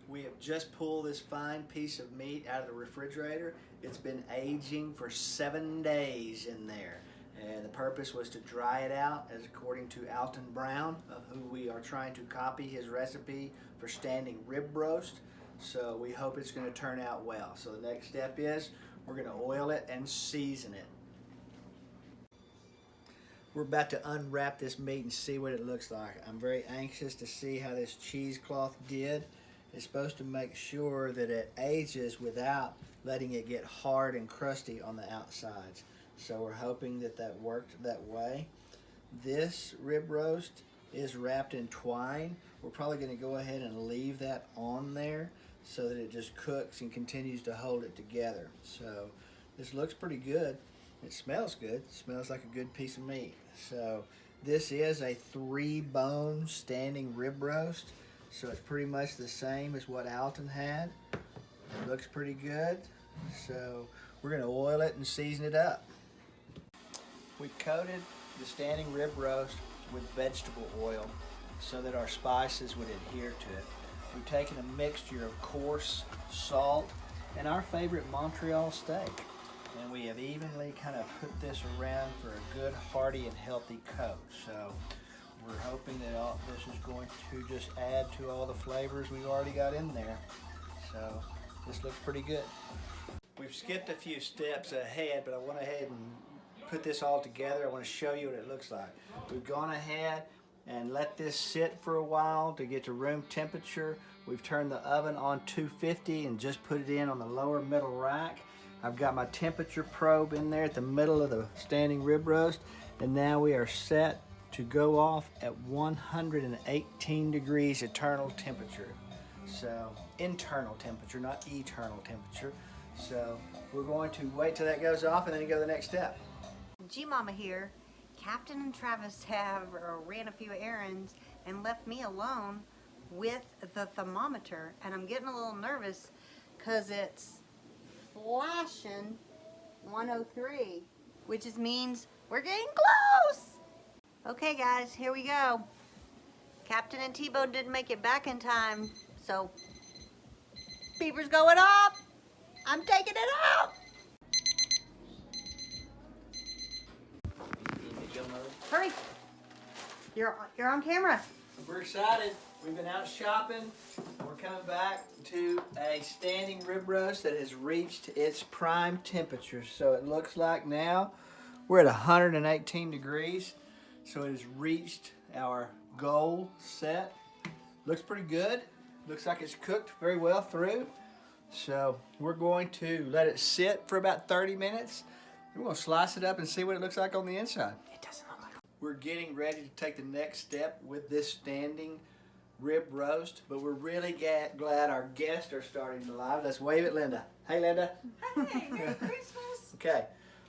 We have just pulled this fine piece of meat out of the refrigerator. It's been aging for 7 days in there. And the purpose was to dry it out, as according to Alton Brown, of who we are trying to copy his recipe for standing rib roast. So we hope it's going to turn out well. So the next step is we're going to oil it and season it. We're about to unwrap this meat and see what it looks like. I'm very anxious to see how this cheesecloth did. It's supposed to make sure that it ages without letting it get hard and crusty on the outsides. So we're hoping that that worked that way. This rib roast is wrapped in twine. We're probably going to go ahead and leave that on there so that it just cooks and continues to hold it together. So this looks pretty good. It smells good. It smells like a good piece of meat. So this is a 3-bone standing rib roast. So it's pretty much the same as what Alton had. It looks pretty good. So we're going to oil it and season it up. We coated the standing rib roast with vegetable oil so that our spices would adhere to it. We've taken a mixture of coarse salt and our favorite Montreal steak. And we have evenly kind of put this around for a good, hearty, and healthy coat. So we're hoping that all this is going to just add to all the flavors we've already got in there. So this looks pretty good. We've skipped a few steps ahead, but I went ahead and put this all together. I want to show you what it looks like. We've gone ahead and let this sit for a while to get to room temperature. We've turned the oven on 250 and just put it in on the lower middle rack. I've got my temperature probe in there at the middle of the standing rib roast, and now we are set to go off at 118 degrees eternal temperature. So internal temperature, not eternal temperature. So we're going to wait till that goes off and then go to the next step. G-Mama here. Captain and Travis have ran a few errands and left me alone with the thermometer, and I'm getting a little nervous because it's flashing 103, which means we're getting close. Okay guys, here we go. Captain and T-Bone didn't make it back in time, so beeper's going off. I'm taking it out. Hurry! You're on camera. We're excited. We've been out shopping. We're coming back to a standing rib roast that has reached its prime temperature. So it looks like now we're at 118 degrees. So it has reached our goal set. Looks pretty good. Looks like it's cooked very well through. So we're going to let it sit for about 30 minutes. We're going to slice it up and see what it looks like on the inside. It doesn't look like. We're getting ready to take the next step with this standing rib roast, but we're really glad our guests are starting to live. Let's wave at Linda. Hey, Linda. Hey, Merry Christmas. Okay.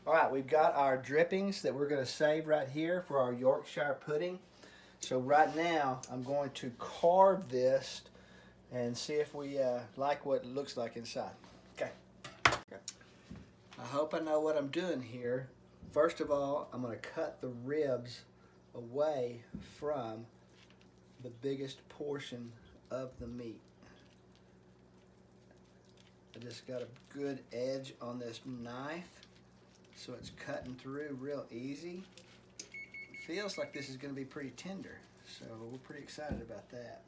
All right, we've got our drippings that we're going to save right here for our Yorkshire pudding. So right now, I'm going to carve this and see if we like what it looks like inside. Okay. I hope I know what I'm doing here. First of all, I'm going to cut the ribs away from the biggest portion of the meat. I just got a good edge on this knife, so it's cutting through real easy. It feels like this is going to be pretty tender, so we're pretty excited about that.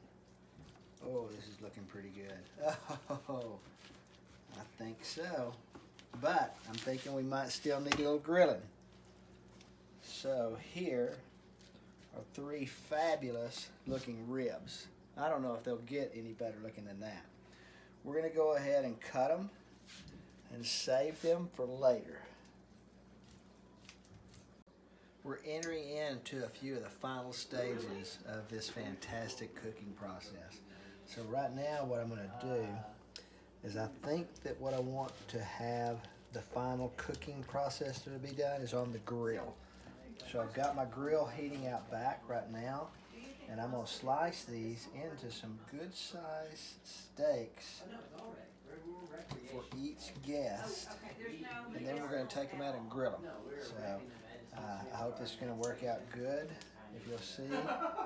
Oh, this is looking pretty good. Oh, I think so. But I'm thinking we might still need a little grilling. So here are 3 fabulous looking ribs. I don't know if they'll get any better looking than that. We're going to go ahead and cut them and save them for later. We're entering into a few of the final stages of this fantastic cooking process. So right now what I'm going to do is I think that what I want to have the final cooking process to be done is on the grill. So I've got my grill heating out back right now, and I'm going to slice these into some good sized steaks for each guest, and then we're going to take them out and grill them. So I hope this is going to work out good. If you'll see,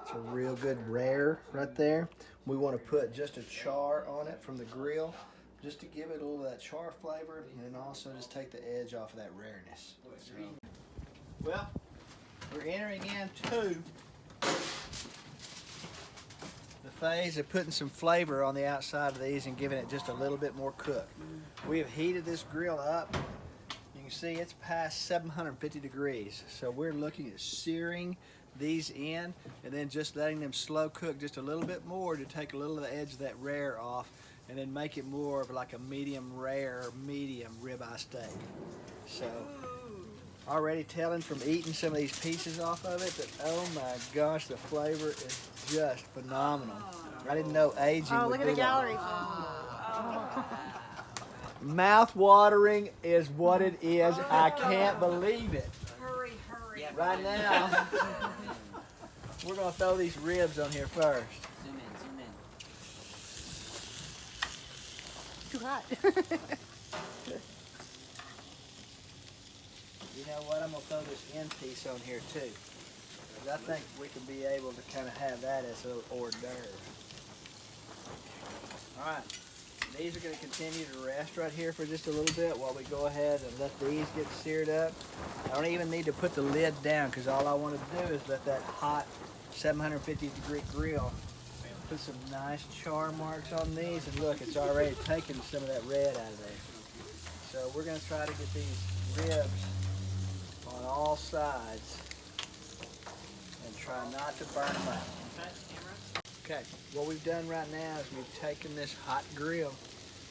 it's a real good rare right there. We want to put just a char on it from the grill, just to give it a little of that char flavor, and then also just take the edge off of that rareness. So, well, we're entering into the phase of putting some flavor on the outside of these and giving it just a little bit more cook. We have heated this grill up. You can see it's past 750 degrees. So we're looking at searing these in and then just letting them slow cook just a little bit more to take a little of the edge of that rare off and then make it more of like a medium rare, medium ribeye steak. So already telling from eating some of these pieces off of it that, oh my gosh, the flavor is just phenomenal. I didn't know aging would look at do the gallery. that. Mouth watering is what it is. I can't believe it. Hurry. Right now, we're gonna throw these ribs on here first. Zoom in. Too hot. You know what? I'm gonna throw this end piece on here too. 'Cause I think we can be able to kind of have that as a little hors d'oeuvre. All right. These are going to continue to rest right here for just a little bit while we go ahead and let these get seared up. I don't even need to put the lid down because all I want to do is let that hot 750 degree grill put some nice char marks on these, and look, it's already taken some of that red out of there. So we're going to try to get these ribs on all sides and try not to burn them out. Okay, what we've done right now is we've taken this hot grill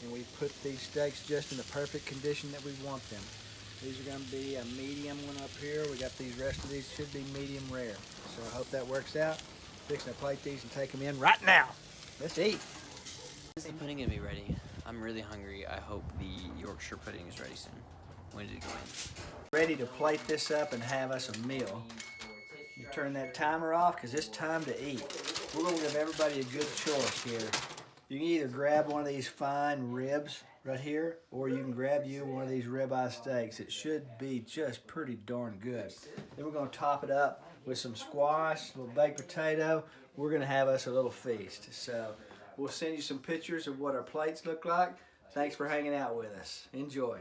and we've put these steaks just in the perfect condition that we want them. These are going to be a medium one up here. We got these rest of these should be medium rare. So I hope that works out. Fixing to plate these and take them in right now. Let's eat. Is the pudding gonna be ready? I'm really hungry. I hope the Yorkshire pudding is ready soon. When did it go in? Ready to plate this up and have us a meal. You turn that timer off because it's time to eat. We're going to give everybody a good choice here. You can either grab one of these fine ribs right here, or you can grab you one of these ribeye steaks. It should be just pretty darn good. Then we're going to top it up with some squash, a little baked potato. We're going to have us a little feast. So we'll send you some pictures of what our plates look like. Thanks for hanging out with us. Enjoy.